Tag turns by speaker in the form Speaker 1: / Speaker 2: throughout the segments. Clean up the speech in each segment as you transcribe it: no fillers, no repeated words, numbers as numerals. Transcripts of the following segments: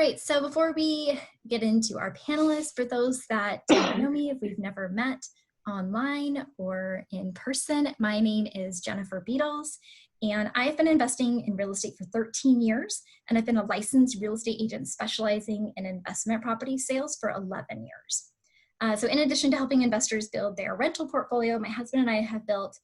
Speaker 1: right, so before we get into our panelists, for those that don't know me, if we've never met online or in person, my name is Jennifer Beatles, and I've been investing in real estate for 13 years, and I've been a licensed real estate agent specializing in investment property sales for 11 years. So in addition to helping investors build their rental portfolio, my husband and I have built,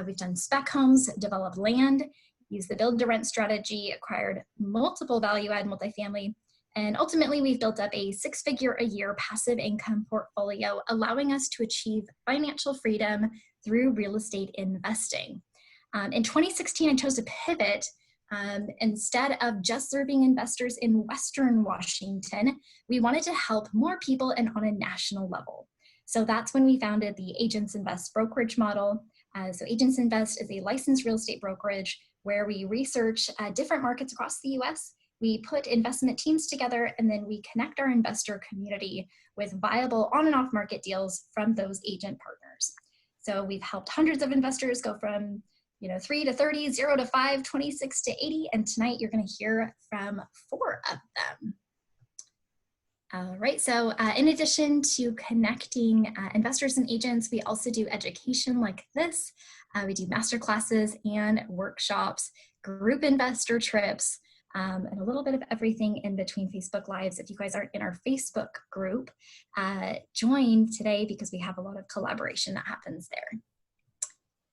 Speaker 1: we've done spec homes, developed land, used the build to rent strategy, acquired multiple value add multifamily, and ultimately we've built up a 6-figure a year passive income portfolio, allowing us to achieve financial freedom through real estate investing. In 2016, I chose to pivot. Instead of just serving investors in Western Washington, we wanted to help more people and on a national level. So that's when we founded the Agents Invest brokerage model. So Agents Invest is a licensed real estate brokerage where we research different markets across the US. We put investment teams together, and then we connect our investor community with viable on and off market deals from those agent partners. So we've helped hundreds of investors go from 3 to 30, 0 to 5, 26 to 80, and tonight you're going to hear from 4 of them. All right, so in addition to connecting investors and agents, we also do education like this. We do master classes and workshops, group investor trips, and a little bit of everything in between Facebook Lives. If you guys aren't in our Facebook group, join today because we have a lot of collaboration that happens there.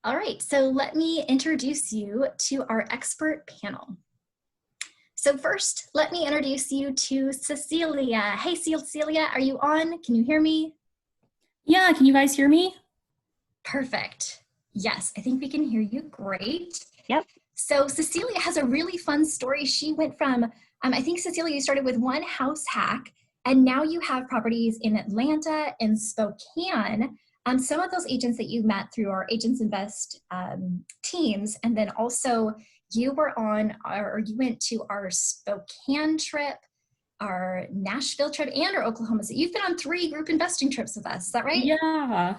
Speaker 1: All right, so let me introduce you to our expert panel. So first, let me introduce you to Cecilia. Hey, Cecilia, are you on? Can you hear me?
Speaker 2: Yeah, can you guys hear me?
Speaker 1: Perfect. Yes, I think we can hear you great.
Speaker 2: Yep.
Speaker 1: So Cecilia has a really fun story. She went from, I think Cecilia, you started with one house hack, and now you have properties in Atlanta and Spokane. Some of those agents that you met through our Agents Invest teams, and then also you were on, or you went to our Spokane trip, our Nashville trip, and our Oklahoma. So you've been on 3 group investing trips with us. Is that right?
Speaker 2: Yeah.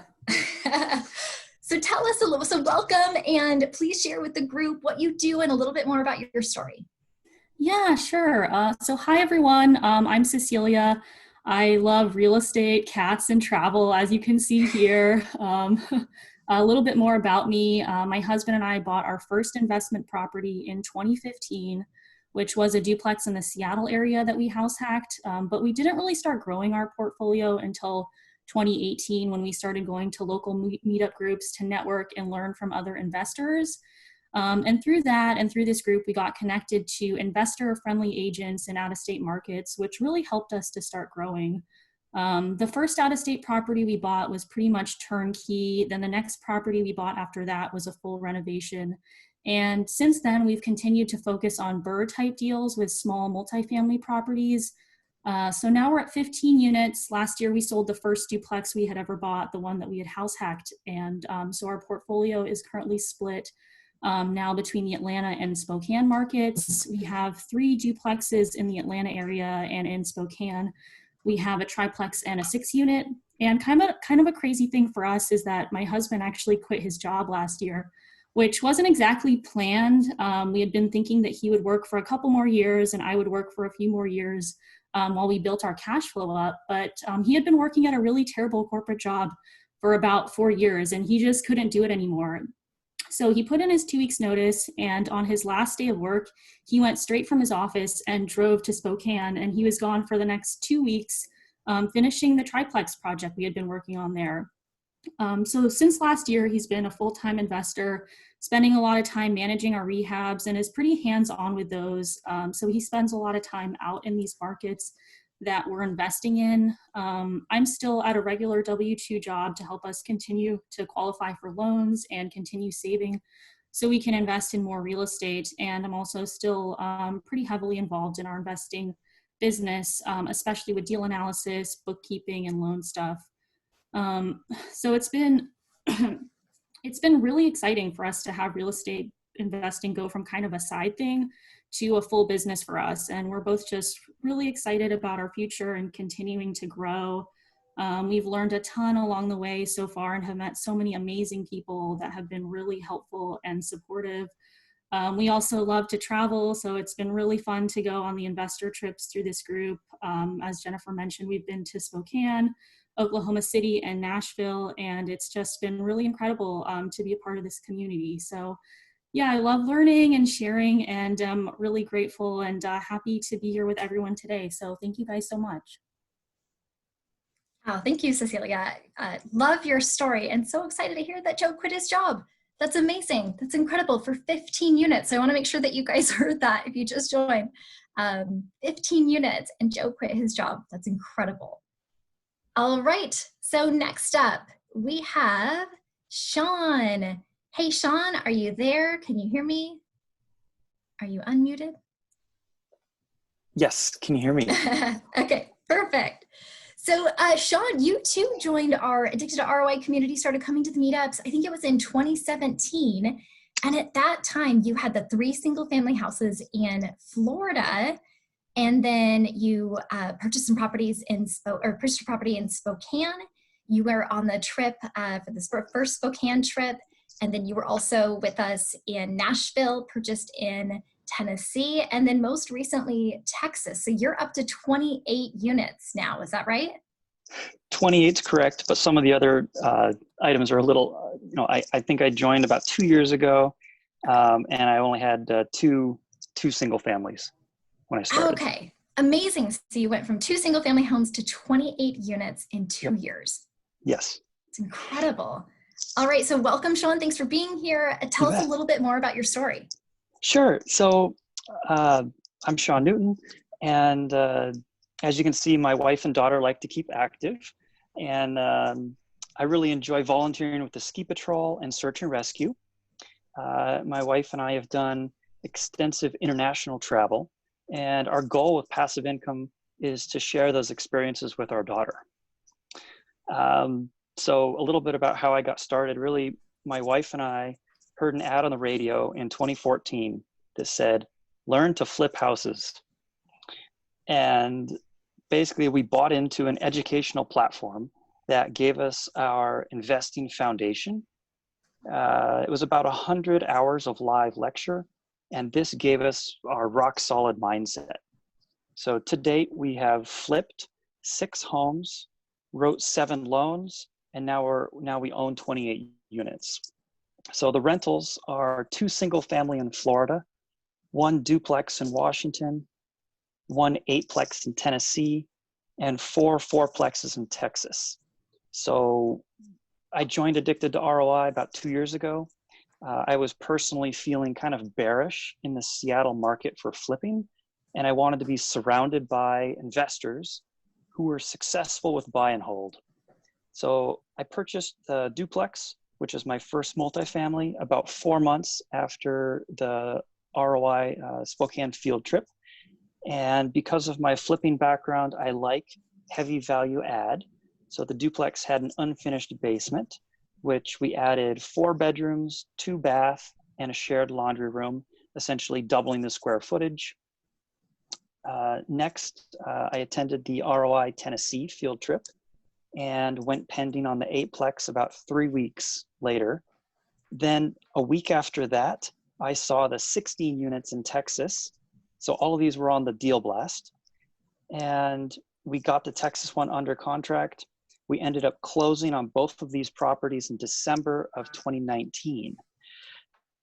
Speaker 1: So tell us a little, so welcome, and please share with the group what you do and a little bit more about your story.
Speaker 2: Yeah, sure. So hi, everyone. I'm Cecilia. I love real estate, cats, and travel, as you can see here. A little bit more about me. My husband and I bought our first investment property in 2015, which was a duplex in the Seattle area that we house hacked. But we didn't really start growing our portfolio until 2018 when we started going to local meetup groups to network and learn from other investors. And through that and through this group, we got connected to investor-friendly agents in out-of-state markets, which really helped us to start growing. The first out-of-state property we bought was pretty much turnkey. Then the next property we bought after that was a full renovation. And since then, we've continued to focus on BRRRR-type deals with small multifamily properties. So now we're at 15 units. Last year, we sold the first duplex we had ever bought, the one that we had house hacked. And so our portfolio is currently split now between the Atlanta and Spokane markets. We have 3 duplexes in the Atlanta area, and in Spokane, we have a triplex and a 6-unit. And kind of a crazy thing for us is that my husband actually quit his job last year, which wasn't exactly planned. We had been thinking that he would work for a couple more years and I would work for a few more years while we built our cash flow up. But he had been working at a really terrible corporate job for about 4 years, and he just couldn't do it anymore. So he put in his 2 weeks notice, and on his last day of work, he went straight from his office and drove to Spokane, and he was gone for the next 2 weeks, finishing the triplex project we had been working on there. So since last year, he's been a full-time investor, spending a lot of time managing our rehabs and is pretty hands-on with those. So he spends a lot of time out in these markets that we're investing in. I'm still at a regular W-2 job to help us continue to qualify for loans and continue saving so we can invest in more real estate. And I'm also still pretty heavily involved in our investing business, especially with deal analysis, bookkeeping, and loan stuff. So it's been really exciting for us to have real estate investing go from kind of a side thing to a full business for us. And we're both just really excited about our future and continuing to grow. We've learned a ton along the way so far and have met so many amazing people that have been really helpful and supportive. We also love to travel, so it's been really fun to go on the investor trips through this group. As Jennifer mentioned, we've been to Spokane, Oklahoma City, and Nashville, and it's just been really incredible to be a part of this community. So yeah, I love learning and sharing, and I'm really grateful and happy to be here with everyone today. So thank you guys so much.
Speaker 1: Oh, thank you, Cecilia. Love your story and so excited to hear that Joe quit his job. That's amazing. That's incredible for 15 units. I want to make sure that you guys heard that if you just joined. 15 units and Joe quit his job. That's incredible. All right. So next up, we have Sean. Hey, Sean, are you there? Can you hear me? Are you unmuted?
Speaker 3: Yes, can you hear me?
Speaker 1: Okay, perfect. So Sean, you too joined our Addicted to ROI community, started coming to the meetups. I think it was in 2017. And at that time, you had the 3 single-family houses in Florida. And then you purchased some properties in purchased a property in Spokane. You were on the trip for this first Spokane trip. And then you were also with us in Nashville, purchased in Tennessee, and then most recently, Texas. So you're up to 28 units now, is that right?
Speaker 3: 28 is correct, but some of the other items are a little, I think I joined about 2 years ago, and I only had two single families when I started.
Speaker 1: Okay, amazing. So you went from 2 single family homes to 28 units in 2 years.
Speaker 3: Yes.
Speaker 1: It's incredible. All right, so welcome, Sean. Thanks for being here. Tell us a little bit more about your story.
Speaker 3: Sure. So I'm Sean Newton, and as you can see, my wife and daughter like to keep active, and I really enjoy volunteering with the ski patrol and search and rescue. My wife and I have done extensive international travel, and our goal with passive income is to share those experiences with our daughter. So a little bit about how I got started. Really, my wife and I heard an ad on the radio in 2014 that said, "Learn to flip houses." And basically we bought into an educational platform that gave us our investing foundation. It was about 100 hours of live lecture, and this gave us our rock solid mindset. So to date, we have flipped 6 homes, wrote 7 loans, and now we own 28 units. So the rentals are 2 single family in Florida, 1 duplex in Washington, 1 8-plex in Tennessee, and 4 4-plexes in Texas. So I joined Addicted to ROI about 2 years ago. I was personally feeling kind of bearish in the Seattle market for flipping, and I wanted to be surrounded by investors who were successful with buy and hold. So I purchased the duplex, which is my first multifamily, about 4 months after the ROI Spokane field trip. And because of my flipping background, I like heavy value add. So the duplex had an unfinished basement, which we added 4 bedrooms, 2 bath, and a shared laundry room, essentially doubling the square footage. Next, I attended the ROI Tennessee field trip and went pending on the 8-plex about 3 weeks later. Then a week after that, I saw the 16 units in Texas. So all of these were on the deal blast. And we got the Texas one under contract. We ended up closing on both of these properties in December of 2019,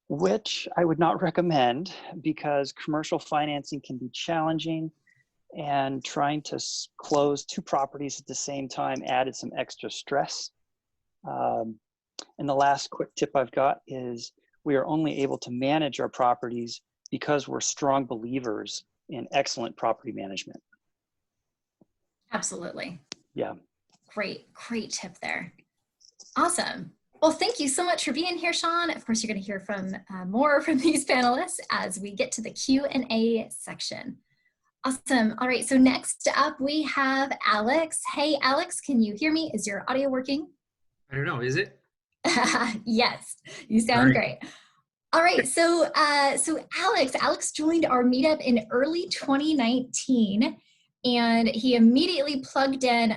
Speaker 3: which I would not recommend because commercial financing can be challenging, and trying to close 2 properties at the same time added some extra stress. And the last quick tip I've got is we are only able to manage our properties because we're strong believers in excellent property management.
Speaker 1: Absolutely.
Speaker 3: Yeah.
Speaker 1: Great tip there. Awesome. Well, thank you so much for being here, Sean. Of course, you're going to hear from more from these panelists as we get to the Q&A section. Awesome. All right. So next up, we have Alex. Hey, Alex, can you hear me? Is your audio working?
Speaker 4: I don't know. Is it?
Speaker 1: Yes, you sound great. All right. So Alex joined our meetup in early 2019. And he immediately plugged in,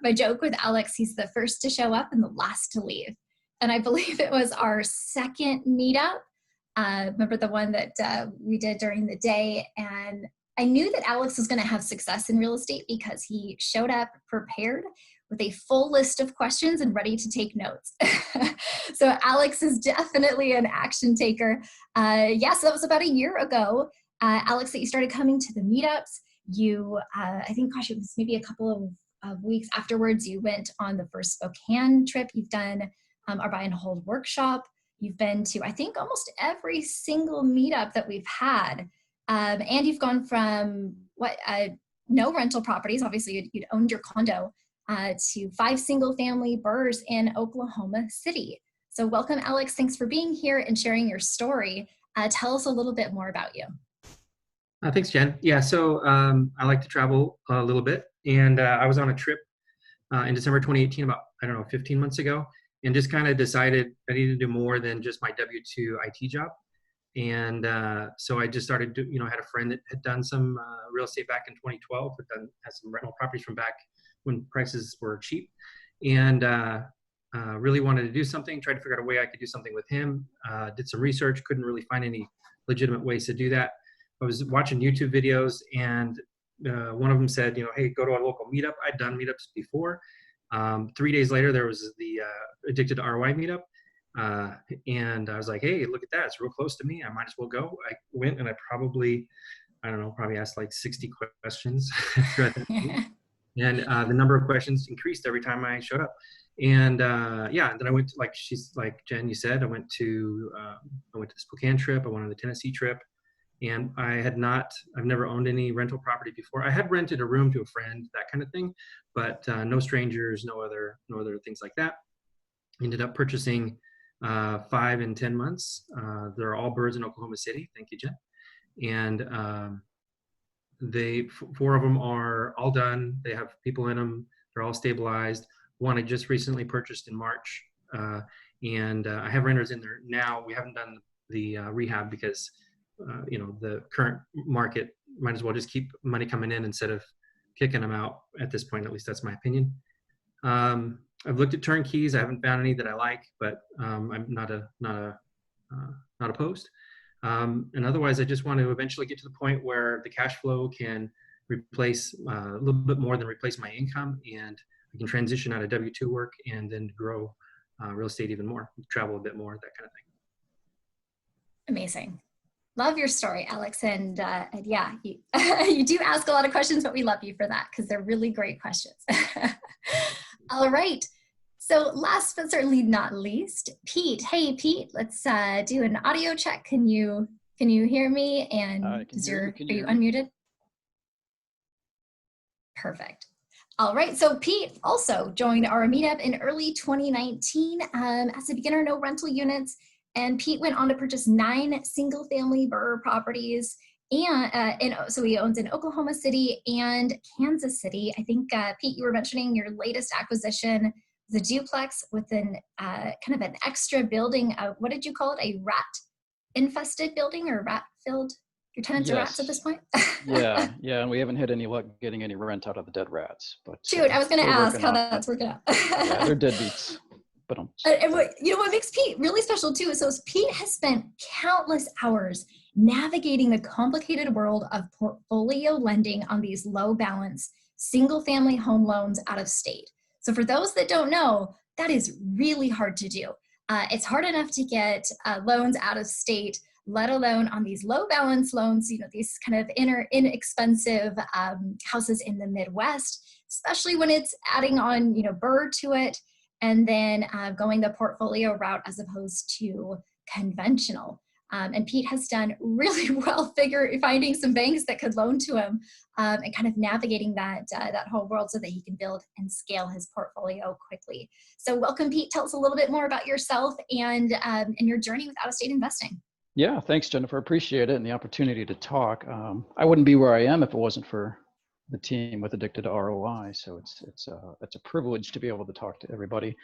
Speaker 1: my joke with Alex, he's the first to show up and the last to leave. And I believe it was our second meetup Remember the one that we did during the day? And I knew that Alex was going to have success in real estate because he showed up prepared with a full list of questions and ready to take notes. So Alex is definitely an action taker. So that was about a year ago, Alex, that you started coming to the meetups. You, I think, gosh, it was maybe a couple of weeks afterwards, you went on the first Spokane trip. You've done our buy and hold workshop. You've been to, I think, almost every single meetup that we've had. And you've gone from no rental properties, obviously you'd owned your condo, to 5 single-family burrs in Oklahoma City. So welcome, Alex. Thanks for being here and sharing your story. Tell us a little bit more about you.
Speaker 4: Thanks, Jen. Yeah, so I like to travel a little bit, and I was on a trip in December 2018, about, 15 months ago, and just kind of decided I needed to do more than just my W-2 IT job. And so I just started, had a friend that had done some real estate back in 2012, had some rental properties from back when prices were cheap, and really wanted to do something, tried to figure out a way I could do something with him, did some research, couldn't really find any legitimate ways to do that. I was watching YouTube videos, and one of them said, hey, go to a local meetup. I'd done meetups before. 3 days later, there was the Addicted to ROI meetup. And I was like, hey, look at that. It's real close to me. I might as well go. I went, and I probably asked like 60 questions. And the number of questions increased every time I showed up. And and then I went to, like Jen, you said, I went to the Spokane trip. I went on the Tennessee trip. And I've never owned any rental property before. I had rented a room to a friend, that kind of thing, but no strangers, no other things like that. Ended up purchasing 5 and 10 months. They're all birds in Oklahoma City. Thank you, Jen. And 4 of them are all done. They have people in them. They're all stabilized. One I just recently purchased in March. And I have renters in there now. We haven't done the rehab because the current market might as well just keep money coming in instead of kicking them out at this point. At least that's my opinion. I've looked at turnkeys. I haven't found any that I like, but I'm not opposed. And otherwise, I just want to eventually get to the point where the cash flow can replace a little bit more than replace my income, and I can transition out of W-2 work and then grow real estate even more, travel a bit more, that kind of thing.
Speaker 1: Amazing. Love your story, Alex. And yeah, you do ask a lot of questions, but we love you for that because they're really great questions. All right. So last but certainly not least, Pete. Hey, Pete, let's do an audio check. Can you hear me? And are you unmuted? Perfect. All right. So Pete also joined our meetup in early 2019 as a beginner, no rental units. And Pete went on to purchase 9 single-family burr properties, and so he owns in Oklahoma City and Kansas City. I think, Pete, you were mentioning your latest acquisition, the duplex with an kind of an extra building. What did you call it? A rat-infested building or rat-filled? Your tenants are rats at this point?
Speaker 5: yeah, and we haven't had any luck getting any rent out of the dead rats. But
Speaker 1: shoot, I was going to ask how that's working out.
Speaker 5: Yeah, they're deadbeats. But
Speaker 1: and what makes Pete really special too is Pete has spent countless hours navigating the complicated world of portfolio lending on these low balance single family home loans out of state. So for those that don't know, that is really hard to do. It's hard enough to get loans out of state, let alone on these low balance loans, these kind of inexpensive houses in the Midwest, especially when it's adding on, burr to it. And then going the portfolio route as opposed to conventional. And Pete has done really well finding some banks that could loan to him and kind of navigating that whole world so that he can build and scale his portfolio quickly. So welcome, Pete. Tell us a little bit more about yourself and your journey with out-of-state investing.
Speaker 5: Yeah, thanks, Jennifer. Appreciate it and the opportunity to talk. I wouldn't be where I am if it wasn't for the team with Addicted to ROI. So it's a privilege to be able to talk to everybody.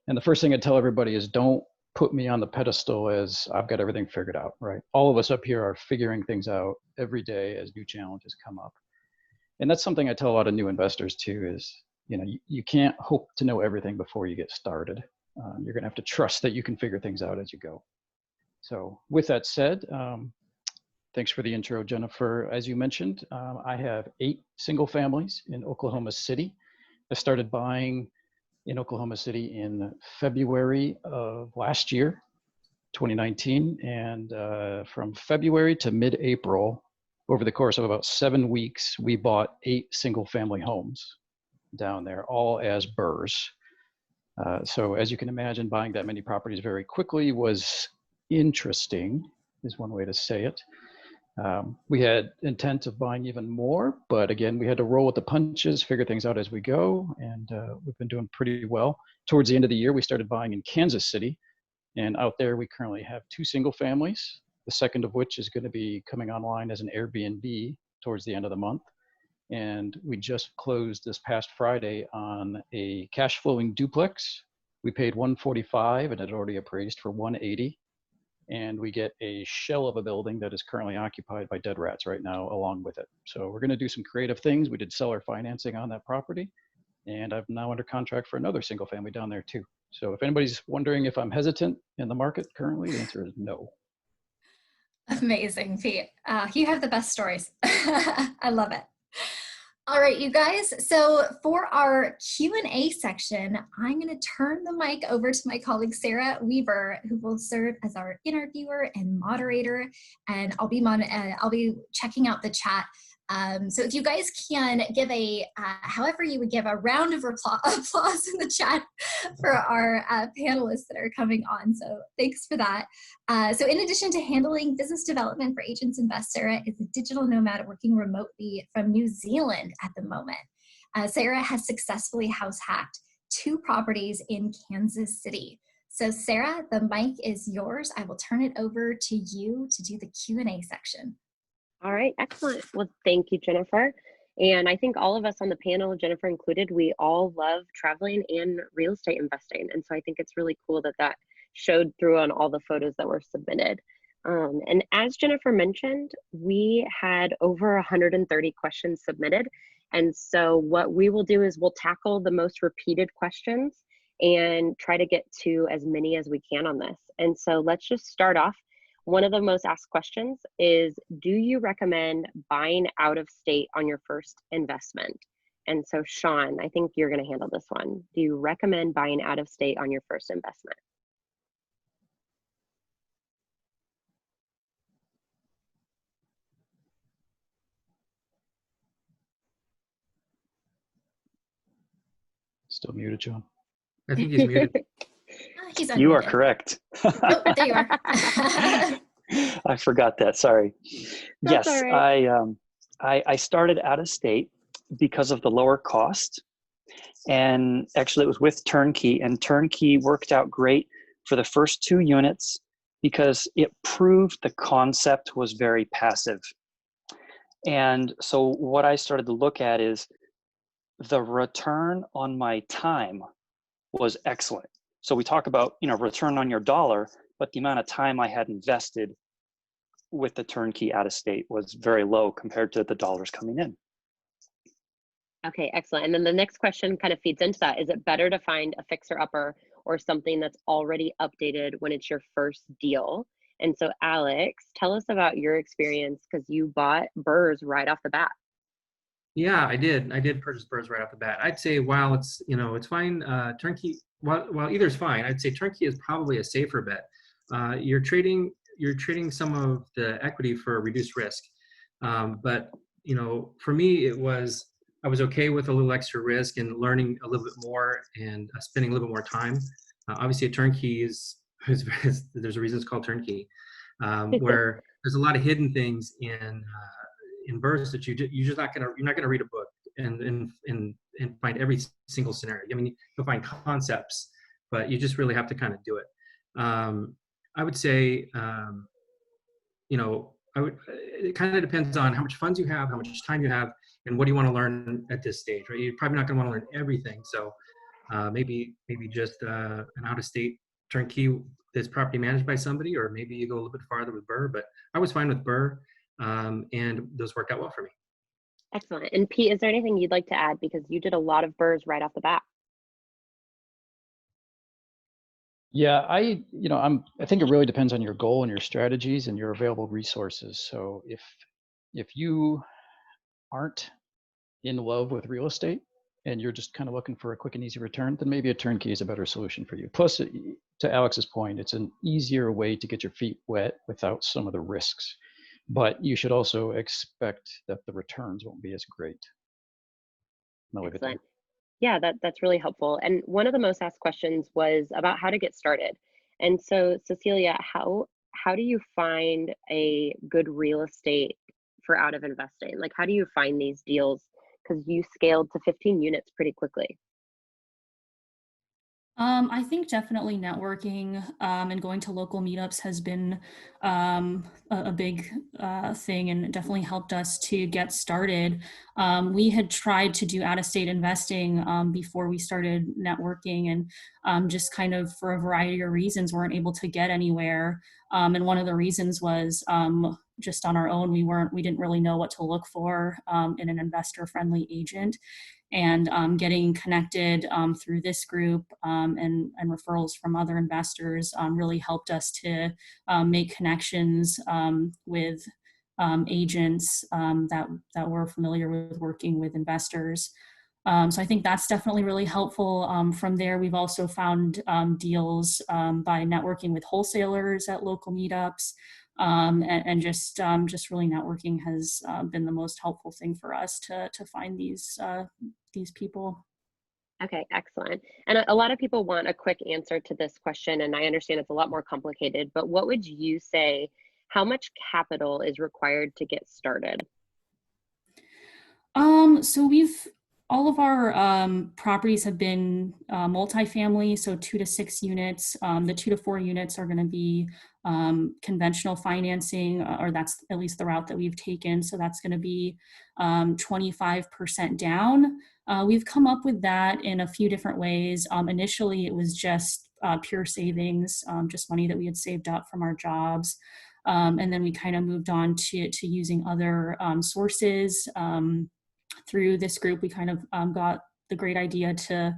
Speaker 5: And the first thing I tell everybody is don't put me on the pedestal as I've got everything figured out, right? All of us up here are figuring things out every day as new challenges come up. And that's something I tell a lot of new investors too is, you can't hope to know everything before you get started. You're going to have to trust that you can figure things out as you go. So with that said, thanks for the intro, Jennifer. As you mentioned, I have 8 single families in Oklahoma City. I started buying in Oklahoma City in February of last year, 2019. And from February to mid-April, over the course of about 7 weeks, we bought 8 single family homes down there, all as BRRRRs. So as you can imagine, buying that many properties very quickly was interesting, is one way to say it. We had intent of buying even more, but again, we had to roll with the punches, figure things out as we go, and we've been doing pretty well. Towards the end of the year, we started buying in Kansas City, and out there we currently have 2 single families, the second of which is going to be coming online as an Airbnb towards the end of the month. And we just closed this past Friday on a cash flowing duplex. We paid $145 and it already appraised for $180. And we get a shell of a building that is currently occupied by dead rats right now along with it. So we're going to do some creative things. We did seller financing on that property, and I'm now under contract for another single family down there too. So if anybody's wondering if I'm hesitant in the market currently, the answer is no.
Speaker 1: Amazing, Pete. You have the best stories. I love it. All right, you guys. So for our Q&A section, I'm going to turn the mic over to my colleague, Sarah Weaver, who will serve as our interviewer and moderator. And I'll be checking out the chat. So if you guys can give however you would give a round of applause in the chat for our panelists that are coming on. So thanks for that. So in addition to handling business development for agents, Sarah is a digital nomad working remotely from New Zealand at the moment. Sarah has successfully house hacked 2 properties in Kansas City. So Sarah, the mic is yours. I will turn it over to you to do the Q&A section.
Speaker 6: All right, excellent. Well, thank you, Jennifer. And I think all of us on the panel, Jennifer included, we all love traveling and real estate investing. And so I think it's really cool that that showed through on all the photos that were submitted. And as Jennifer mentioned, we had over 130 questions submitted. And so what we will do is we'll tackle the most repeated questions and try to get to as many as we can on this. And so let's just start off. One of the most asked questions is, do you recommend buying out of state on your first investment? And so Sean, I think you're going to handle this one. Do you recommend buying out of state on your first investment?
Speaker 5: Still muted, John.
Speaker 4: I think he's muted.
Speaker 1: He's unmuted.
Speaker 3: You are correct.
Speaker 1: Oh, there you are.
Speaker 3: I forgot that. Sorry.
Speaker 6: That's
Speaker 3: Yes,
Speaker 6: all right.
Speaker 3: I started out of state because of the lower cost, and actually it was with Turnkey, and Turnkey worked out great for the first 2 units because it proved the concept was very passive. And so what I started to look at is the return on my time was excellent. So we talk about, return on your dollar, but the amount of time I had invested with the Turnkey out of state was very low compared to the dollars coming in.
Speaker 6: Okay, excellent. And then the next question kind of feeds into that. Is it better to find a fixer-upper or something that's already updated when it's your first deal? And so Alex, tell us about your experience, because you bought BRRRRs right off the bat.
Speaker 4: Yeah, I did purchase BRRRRs right off the bat. I'd say while it's fine, Turnkey, while either's fine, I'd say Turnkey is probably a safer bet. You're trading some of the equity for reduced risk. But for me, I was okay with a little extra risk and learning a little bit more and spending a little bit more time. Obviously, a Turnkey there's a reason it's called Turnkey, where there's a lot of hidden things in BRRRRs that you're not gonna read a book and find every single scenario. I mean, you'll find concepts, but you just really have to kind of do it. I would say, it kind of depends on how much funds you have, how much time you have, and what do you want to learn at this stage, right? You're probably not going to want to learn everything. So maybe just an out-of-state Turnkey that's property managed by somebody, or maybe you go a little bit farther with BRRRR. But I was fine with BRRRR, and those worked out well for me.
Speaker 6: Excellent. And Pete, is there anything you'd like to add? Because you did a lot of BRRRRs right off the bat.
Speaker 5: Yeah, I think it really depends on your goal and your strategies and your available resources. So if you aren't in love with real estate and you're just kind of looking for a quick and easy return, then maybe a turnkey is a better solution for you. Plus, to Alex's point, it's an easier way to get your feet wet without some of the risks. But you should also expect that the returns won't be as great. I'll leave it there.
Speaker 6: Excellent. Yeah, that's really helpful. And one of the most asked questions was about how to get started. And so, Cecilia, how do you find a good real estate for out of investing? Like, how do you find these deals? Because you scaled to 15 units pretty quickly.
Speaker 2: I think definitely networking and going to local meetups has been a big thing and definitely helped us to get started. We had tried to do out-of-state investing before we started networking, and just kind of for a variety of reasons weren't able to get anywhere. And one of the reasons was just on our own, we didn't really know what to look for in an investor-friendly agent. And getting connected through this group and referrals from other investors really helped us to make connections with agents that were familiar with working with investors. So I think that's definitely really helpful. From there, we've also found deals by networking with wholesalers at local meetups. And just really networking has been the most helpful thing for us to find these people.
Speaker 6: Okay, excellent. And a lot of people want a quick answer to this question, and I understand it's a lot more complicated, but what would you say, how much capital is required to get started?
Speaker 2: So all of our properties have been multifamily, so 2 to 6 units. The 2 to 4 units are going to be conventional financing, or that's at least the route that we've taken. So that's going to be 25% down. We've come up with that in a few different ways. Initially, it was just pure savings, just money that we had saved up from our jobs. And then we kind of moved on to using other sources. Through this group, we kind of got the great idea to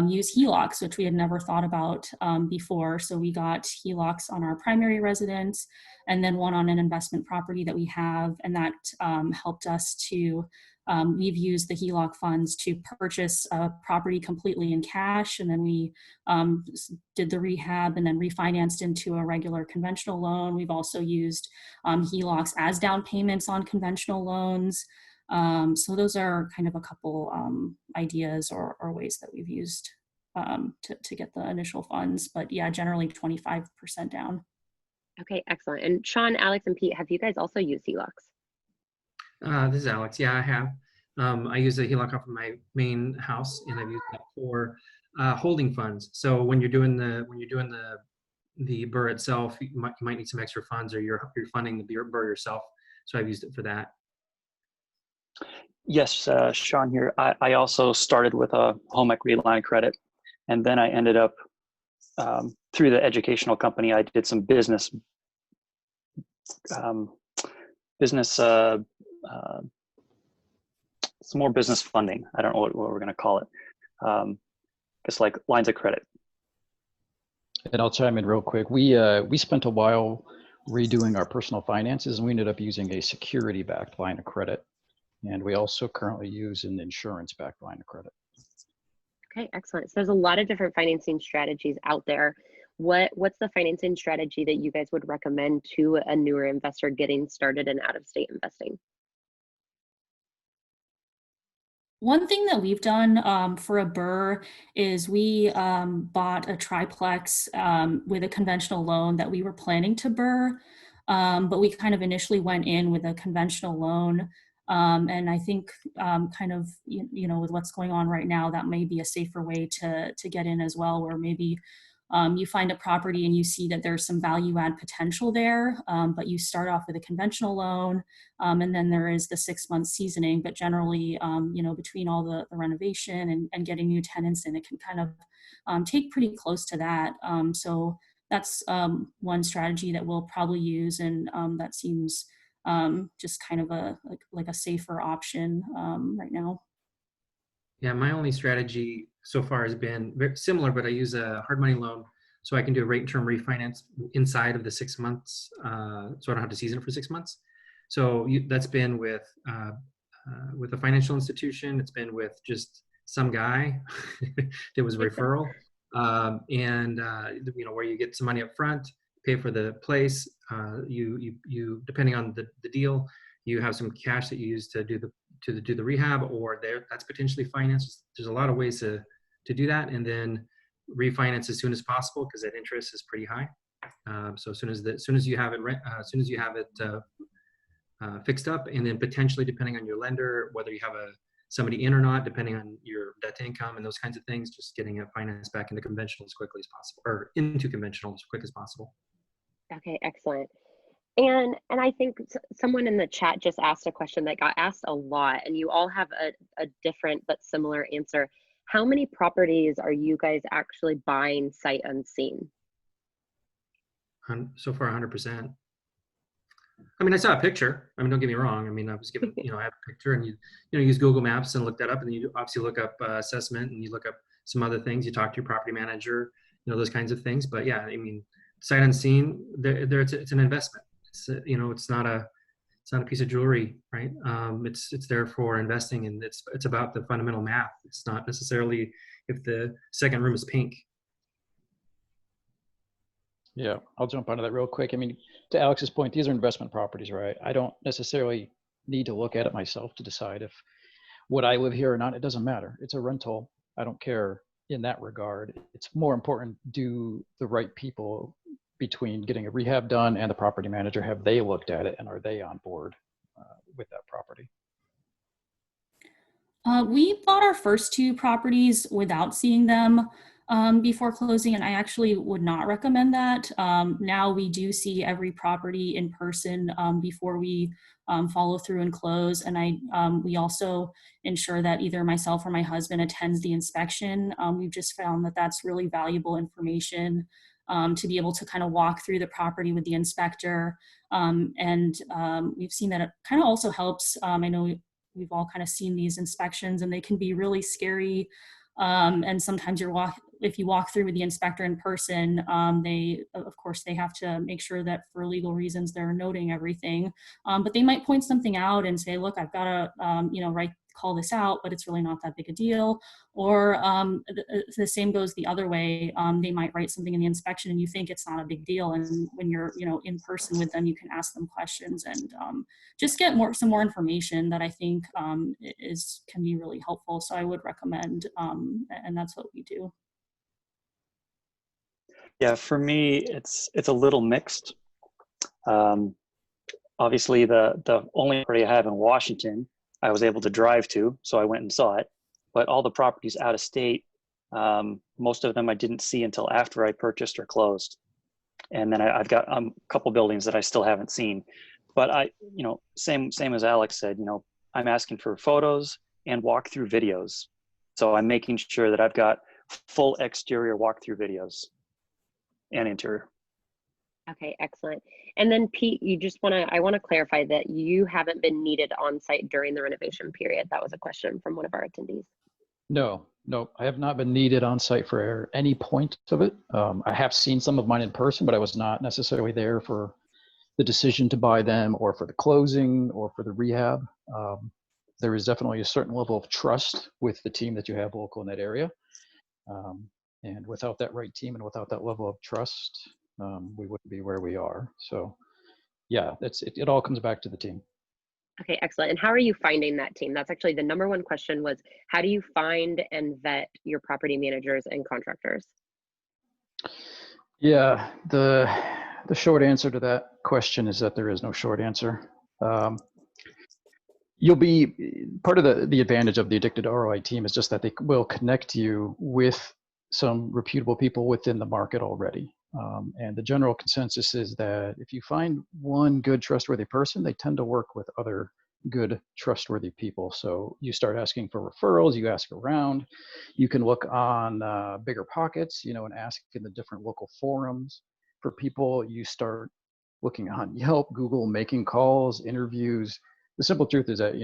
Speaker 2: use HELOCs, which we had never thought about before. So we got HELOCs on our primary residence and then one on an investment property that we have. And that helped us to, we've used the HELOC funds to purchase a property completely in cash. And then we did the rehab and then refinanced into a regular conventional loan. We've also used HELOCs as down payments on conventional loans. So those are kind of a couple ideas or ways that we've used to get the initial funds. But yeah, generally 25% down.
Speaker 6: Okay, excellent. And Sean, Alex, and Pete, have you guys also used HELOCs?
Speaker 4: This is Alex. Yeah, I have. I use a HELOC off of my main house, and I've used that for holding funds. So when you're doing the BRRRR itself, you might need some extra funds, or you're funding the BRRRR yourself. So I've used it for that.
Speaker 3: Yes, Sean here. I also started with a home equity line of credit, and then I ended up through the educational company. I did some some more business funding. I don't know what we're going to call it. Just like lines of credit.
Speaker 5: And I'll chime in real quick. We spent a while redoing our personal finances, and we ended up using a security-backed line of credit. And we also currently use an insurance-backed line of credit.
Speaker 6: Okay, excellent. So there's a lot of different financing strategies out there. What's the financing strategy that you guys would recommend to a newer investor getting started in out-of-state investing?
Speaker 2: One thing that we've done for a BRRRR is we bought a triplex with a conventional loan that we were planning to BRRRR, but we kind of initially went in with a conventional loan. And I think kind of, you know, with what's going on right now, that may be a safer way to get in as well, where maybe you find a property and you see that there's some value add potential there, but you start off with a conventional loan, and then there is the 6-month seasoning. But generally, you know, between all the renovation and getting new tenants in, it can kind of take pretty close to that. So that's one strategy that we'll probably use, and that seems just kind of like a safer option right now.
Speaker 4: Yeah, my only strategy so far has been very similar, but I use a hard money loan So I can do a rate and term refinance inside of the 6 months, so I don't have to season it for 6 months. So that's been with a financial institution. It's been with just some guy that was a referral, and where you get some money up front, pay for the place. You depending on the deal, you have some cash that you use to do the rehab, or that's potentially financed. There's a lot of ways to do that, and then refinance as soon as possible because that interest is pretty high. So as soon as you have it fixed up, and then potentially depending on your lender, whether you have somebody in or not, depending on your debt to income and those kinds of things, just getting it financed back into conventional as quickly as possible, or into conventional as quick as possible.
Speaker 6: Okay, excellent. And I think someone in the chat just asked a question that got asked a lot, and you all have a different but similar answer. How many properties are you guys actually buying sight unseen?
Speaker 4: So far, 100%. I mean, I saw a picture. I mean, don't get me wrong. I mean, I was given, I have a picture, and you use Google Maps and look that up, and then you obviously look up assessment, and you look up some other things. You talk to your property manager, those kinds of things. But yeah, I mean, sight unseen, it's an investment. It's not a piece of jewelry, right? It's there for investing, and it's about the fundamental math. It's not necessarily if the second room is pink.
Speaker 5: Yeah, I'll jump onto that real quick. I mean, to Alex's point, these are investment properties, right? I don't necessarily need to look at it myself to decide if would I live here or not. It doesn't matter. It's a rental. I don't care in that regard. It's more important, do the right people between getting a rehab done and the property manager, have they looked at it and are they on board with that property?
Speaker 2: We bought our first 2 properties without seeing them before closing, and I actually would not recommend that. Now we do see every property in person before we follow through and close, and we also ensure that either myself or my husband attends the inspection. We've just found that that's really valuable information to be able to kind of walk through the property with the inspector, and we've seen that it kind of also helps. I know we've all kind of seen these inspections, and they can be really scary. And sometimes if you walk through with the inspector in person, of course they have to make sure that for legal reasons they're noting everything. But they might point something out and say, look, I've got to, call this out, but it's really not that big a deal. Or the same goes the other way. They might write something in the inspection and you think it's not a big deal. And when you're, in person with them, you can ask them questions and just get some more information that I think can be really helpful. So I would recommend, and that's what we do.
Speaker 3: Yeah, for me, it's a little mixed. Obviously, the only property I have in Washington, I was able to drive to, so I went and saw it. But all the properties out of state, most of them I didn't see until after I purchased or closed. And then I've got a couple buildings that I still haven't seen. But same as Alex said, I'm asking for photos and walkthrough videos. So I'm making sure that I've got full exterior walkthrough videos and interior.
Speaker 6: Okay, excellent. And then Pete, I want to clarify that you haven't been needed on site during the renovation period. That was a question from one of our attendees.
Speaker 5: No, I have not been needed on site for any point of it. I have seen some of mine in person, but I was not necessarily there for the decision to buy them or for the closing or for the rehab. There is definitely a certain level of trust with the team that you have local in that area. And without that right team and without that level of trust, we wouldn't be where we are. So yeah, it all comes back to the team.
Speaker 6: Okay, excellent. And how are you finding that team? That's actually the number one question was, how do you find and vet your property managers and contractors?
Speaker 5: Yeah, the short answer to that question is that there is no short answer. You'll be part of the advantage of the Addicted ROI team is just that they will connect you with some reputable people within the market already. And the general consensus is that if you find one good, trustworthy person, they tend to work with other good, trustworthy people. So you start asking for referrals, you ask around, you can look on Bigger Pockets, and ask in the different local forums for people. You start looking on Yelp, Google, making calls, interviews. The simple truth is that,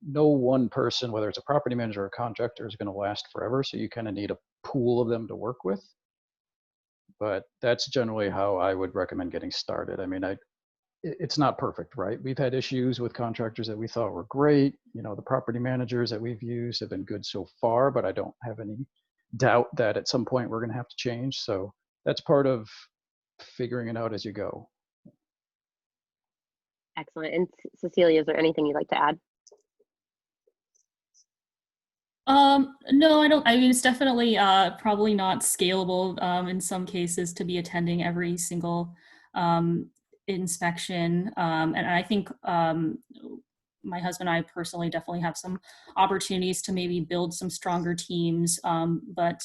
Speaker 5: no one person, whether it's a property manager or a contractor, is going to last forever. So you kind of need a pool of them to work with. but that's generally how I would recommend getting started. I mean, it's not perfect, right? We've had issues with contractors that we thought were great. You know, the property managers that we've used have been good so far, but I don't have any doubt that at some point we're going to have to change. So that's part of figuring it out as you go.
Speaker 6: Excellent. And Cecilia, is there anything you'd like to add?
Speaker 2: No, I don't. I mean, it's definitely probably not scalable in some cases to be attending every single inspection. And I think my husband and I personally definitely have some opportunities to maybe build some stronger teams. But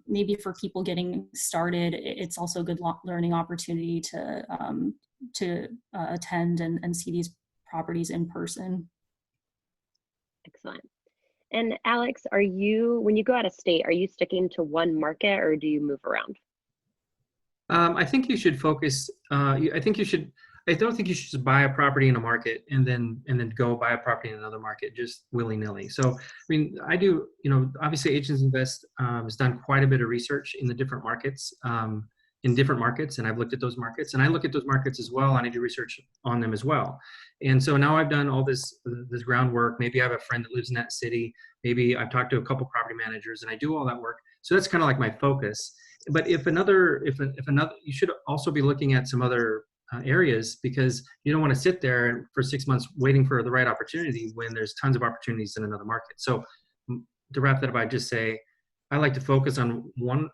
Speaker 2: maybe for people getting started, it's also a good learning opportunity to attend and see these properties in person.
Speaker 6: Excellent. And Alex, are you, when you go out of state, are you sticking to one market or do you move around?
Speaker 4: I think you should focus. I think you should. I don't think you should just buy a property in a market and then go buy a property in another market just willy nilly. So, I mean, I do. You know, obviously, Agents Invest has done quite a bit of research in the different markets, and I've looked at those markets, and I look at those markets as well, and I do research on them as well. And so now I've done all this groundwork. Maybe I have a friend that lives in that city. Maybe I've talked to a couple property managers, and I do all that work. So that's kind of like my focus. But if another, you should also be looking at some other areas, because you don't want to sit there for 6 months waiting for the right opportunity when there's tons of opportunities in another market. So to wrap that up, I just say I like to focus on one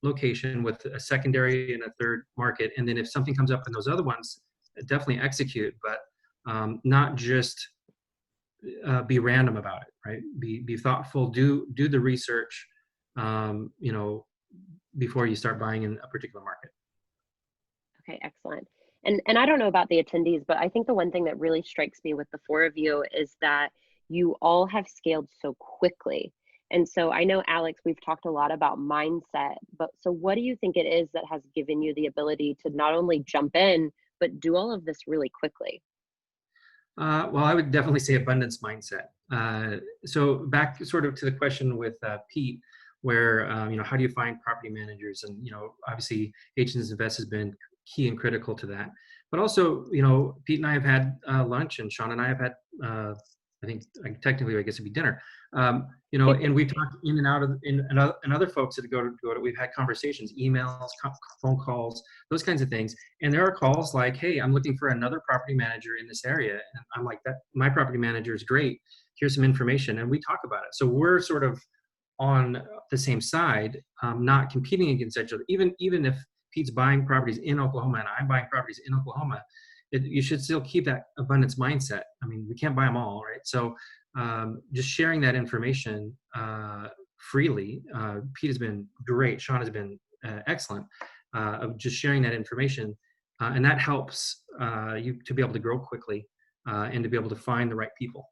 Speaker 4: location with a secondary and a third market, and then if something comes up in those other ones, definitely execute, but not just be random about it, right? Be thoughtful, do the research, you know, before you start buying in a particular market.
Speaker 6: Okay, excellent. And I don't know about the attendees, but I think the one thing that really strikes me with the four of you is that you all have scaled so quickly. And so I know, Alex, we've talked a lot about mindset, but so what do you think it is that has given you the ability to not only jump in, but do all of this really quickly?
Speaker 4: Well, I would definitely say abundance mindset. So back sort of to the question with Pete, where, you know, how do you find property managers? And, you know, obviously Agents Invest has been key and critical to that. But also, you know, Pete and I have had lunch, and Sean and I have had, I think technically I guess it'd be dinner. You know, and we've talked in and out of, and other folks that go to, we've had conversations, emails, phone calls, those kinds of things. And there are calls like, hey, I'm looking for another property manager in this area. And I'm like, that my property manager is great. Here's some information. And we talk about it. So we're sort of on the same side, not competing against each other. Even if Pete's buying properties in Oklahoma and I'm buying properties in Oklahoma, you should still keep that abundance mindset. I mean, we can't buy them all, right? So just sharing that information freely. Pete has been great. Sean has been excellent of just sharing that information. And that helps you to be able to grow quickly and to be able to find the right people.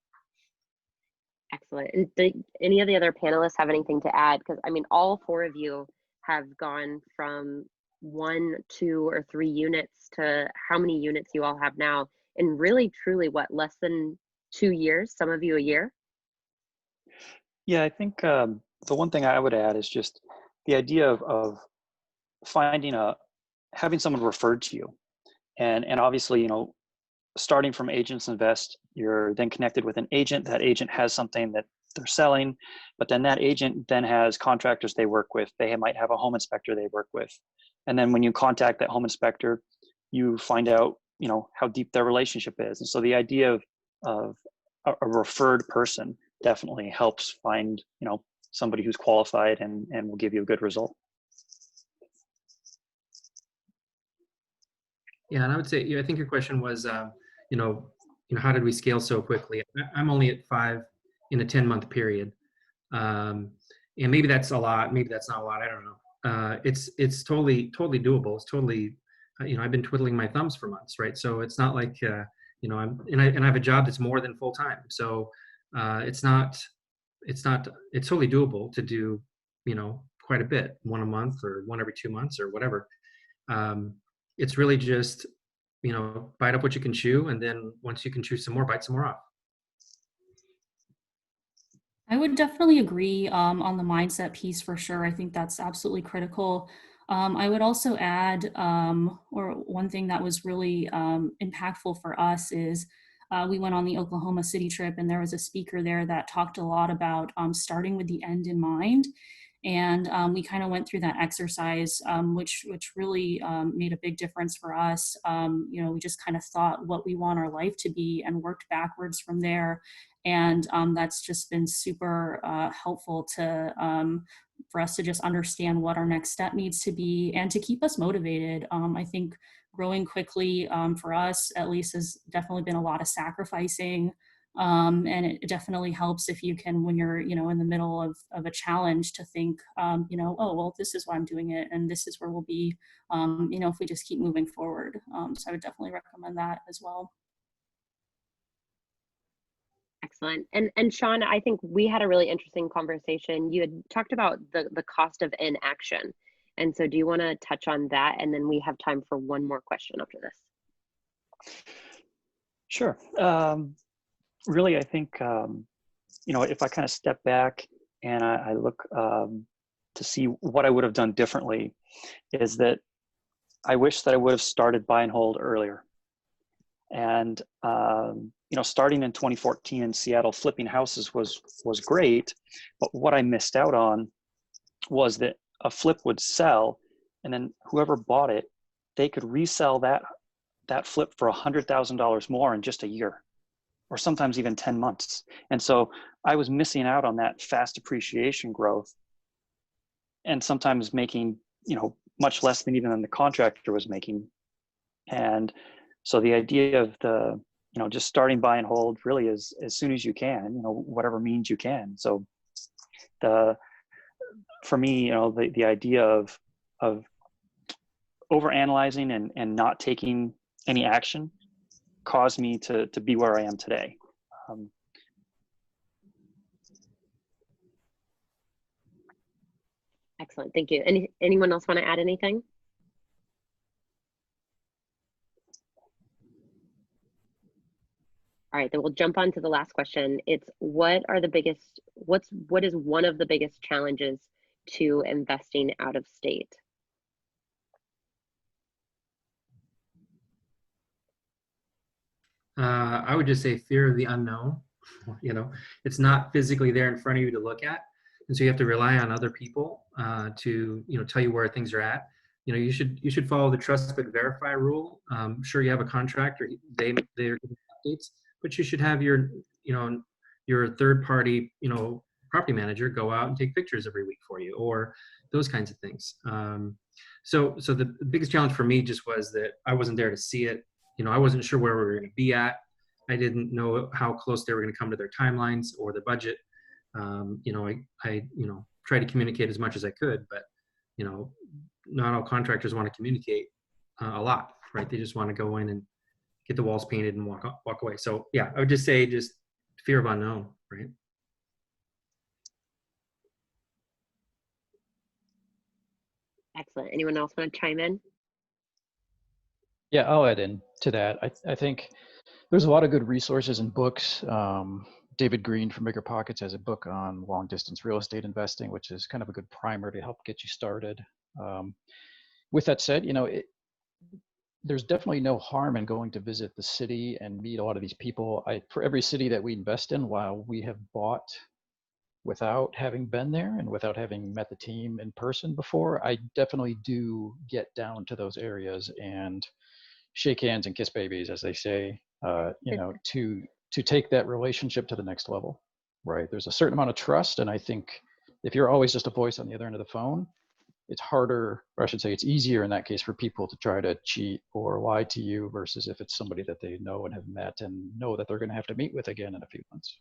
Speaker 6: Excellent. And do any of the other panelists have anything to add? Because I mean, all four of you have gone from 1, 2, or 3 units to how many units you all have now in really, truly, what, less than 2 years? Some of you a year?
Speaker 3: Yeah, I think the one thing I would add is just the idea of having someone referred to you. And obviously, you know, starting from Agents Invest, you're then connected with an agent. That agent has something that they're selling, but then that agent then has contractors they work with. They might have a home inspector they work with. And then when you contact that home inspector, you find out, you know, how deep their relationship is. And so the idea of a referred person definitely helps find, you know, somebody who's qualified and will give you a good result.
Speaker 4: Yeah, and I would say, I think your question was, you know, how did we scale so quickly? I'm only at 5 in a 10-month period, and maybe that's a lot, maybe that's not a lot. I don't know. It's totally doable. It's totally, you know, I've been twiddling my thumbs for months, right? So it's not like, you know, I have a job that's more than full time. So it's totally doable to do, you know, quite a bit, 1 a month or 1 every 2 months or whatever. It's really just, you know, bite up what you can chew, and then once you can chew some more, bite some more off.
Speaker 2: I would definitely agree on the mindset piece for sure. I think that's absolutely critical. I would also add, or one thing that was really impactful for us is we went on the Oklahoma City trip, and there was a speaker there that talked a lot about starting with the end in mind. And we kind of went through that exercise, which really made a big difference for us. You know, we just kind of thought what we want our life to be and worked backwards from there. And that's just been super helpful to for us to just understand what our next step needs to be and to keep us motivated. I think growing quickly for us, at least, has definitely been a lot of sacrificing. And it definitely helps if you can, when you're, you know, in the middle of a challenge, to think, you know, oh, well, this is why I'm doing it, and this is where we'll be, you know, if we just keep moving forward. So I would definitely recommend that as well.
Speaker 6: Excellent. And Sean, I think we had a really interesting conversation. You had talked about the cost of inaction. And so do you want to touch on that? And then we have time for one more question after this.
Speaker 3: Sure. Really, I think, you know, if I kind of step back and I look to see what I would have done differently, is that I wish that I would have started buy and hold earlier. And, you know, starting in 2014 in Seattle, flipping houses was great. But what I missed out on was that a flip would sell, and then whoever bought it, they could resell that flip for $100,000 more in just a year, or sometimes even 10 months. And so I was missing out on that fast appreciation growth, and sometimes making, you know, much less than even the contractor was making. And so the idea of the, you know, just starting buy and hold really is as soon as you can, you know, whatever means you can. So for me, you know, the idea of overanalyzing and not taking any action caused me to be where I am today.
Speaker 6: Excellent. Thank you. Anyone else want to add anything? All right, then we'll jump on to the last question. It's what is one of the biggest challenges to investing out of state?
Speaker 4: I would just say fear of the unknown. You know, it's not physically there in front of you to look at, and so you have to rely on other people to, you know, tell you where things are at. You know, you should follow the trust but verify rule. Sure, you have a contractor; they're giving updates, but you should have your, you know, your third party, you know, property manager go out and take pictures every week for you, or those kinds of things. So the biggest challenge for me just was that I wasn't there to see it. You know, I wasn't sure where we were going to be at. I didn't know how close they were going to come to their timelines or the budget. You know, I you know, tried to communicate as much as I could, but, you know, not all contractors want to communicate a lot, right? They just want to go in and get the walls painted and walk away. So yeah, I would just say just fear of unknown, right?
Speaker 6: Excellent. Anyone else want to chime in?
Speaker 5: Yeah, I'll add in to that. I think there's a lot of good resources and books. David Green from Bigger Pockets has a book on long distance real estate investing, which is kind of a good primer to help get you started. With that said, you know, there's definitely no harm in going to visit the city and meet a lot of these people. For every city that we invest in, while we have bought without having been there and without having met the team in person before, I definitely do get down to those areas and shake hands and kiss babies, as they say, you know, to take that relationship to the next level, right? There's a certain amount of trust. And I think if you're always just a voice on the other end of the phone, it's harder, or I should say it's easier in that case for people to try to cheat or lie to you versus if it's somebody that they know and have met and know that they're going to have to meet with again in a few months.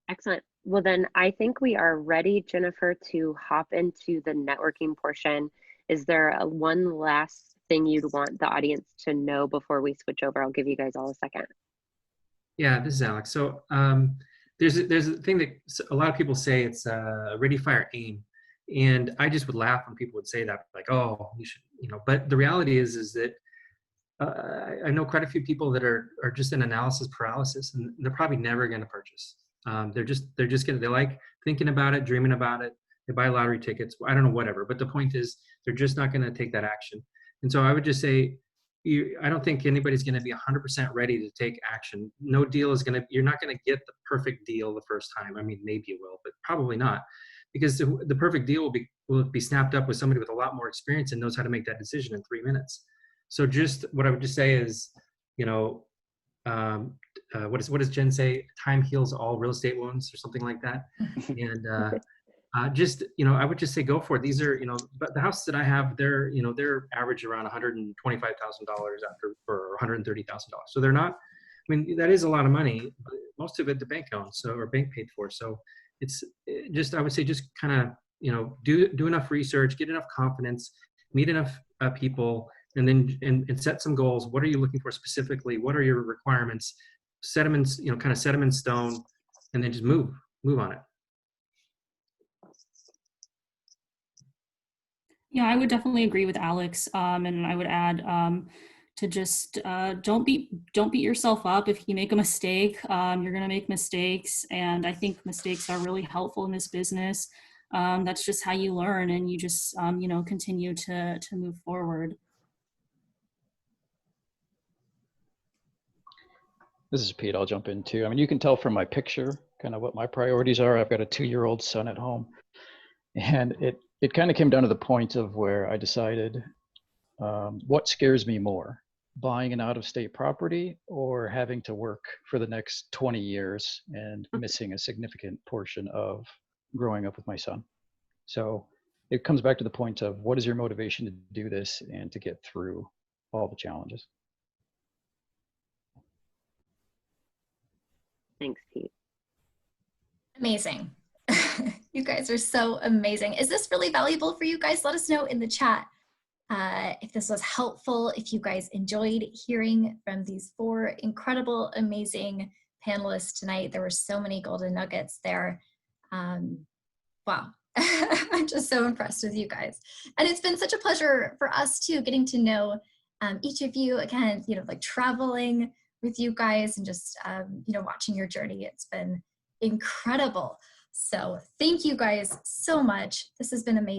Speaker 6: Excellent. Well, then I think we are ready, Jennifer, to hop into the networking portion. Is there one last thing you'd want the audience to know before we switch over? I'll give you guys all a second.
Speaker 4: Yeah, this is Alex. So there's a thing that a lot of people say, it's ready, fire, aim. And I just would laugh when people would say that, like, oh, you should, you know, but the reality is that I know quite a few people that are just in analysis paralysis, and they're probably never going to purchase. They're just going to, they like thinking about it, dreaming about it. they buy lottery tickets, I don't know, whatever. But the point is, they're just not going to take that action. And so I would just say, I don't think anybody's going to be 100% ready to take action. No deal is going to, you're not going to get the perfect deal the first time. I mean, maybe you will, but probably not, because the perfect deal will be snapped up with somebody with a lot more experience and knows how to make that decision in 3 minutes. So just what I would just say is, you know, what does Jen say? Time heals all real estate wounds, or something like that. And just, you know, I would just say go for it. These are, you know, but the houses that I have, they're, you know, they're average around $125,000 or $130,000. So they're not, I mean, that is a lot of money, but most of it the bank owns, so, or bank paid for. So it's just, I would say, just kind of, you know, do enough research, get enough confidence, meet enough people, and then and set some goals. What are you looking for specifically? What are your requirements? Set them in, you know, kind of set them in stone, and then just move on it.
Speaker 2: Yeah, I would definitely agree with Alex, and I would add to just don't beat yourself up. If you make a mistake, you're going to make mistakes, and I think mistakes are really helpful in this business. That's just how you learn, and you just you know, continue to move forward.
Speaker 5: This is Pete. I'll jump in too. I mean, you can tell from my picture kind of what my priorities are. I've got a 2-year-old son at home, and it kind of came down to the point of where I decided what scares me more, buying an out-of-state property or having to work for the next 20 years and missing a significant portion of growing up with my son. So it comes back to the point of what is your motivation to do this and to get through all the challenges.
Speaker 6: Thanks, Pete.
Speaker 1: Amazing. You guys are so amazing. Is this really valuable for you guys? Let us know in the chat if this was helpful, if you guys enjoyed hearing from these 4 incredible, amazing panelists tonight. There were so many golden nuggets there. Wow. I'm just so impressed with you guys. And it's been such a pleasure for us too, getting to know each of you again, you know, like traveling with you guys and just, you know, watching your journey. It's been incredible. So thank you guys so much. This has been amazing.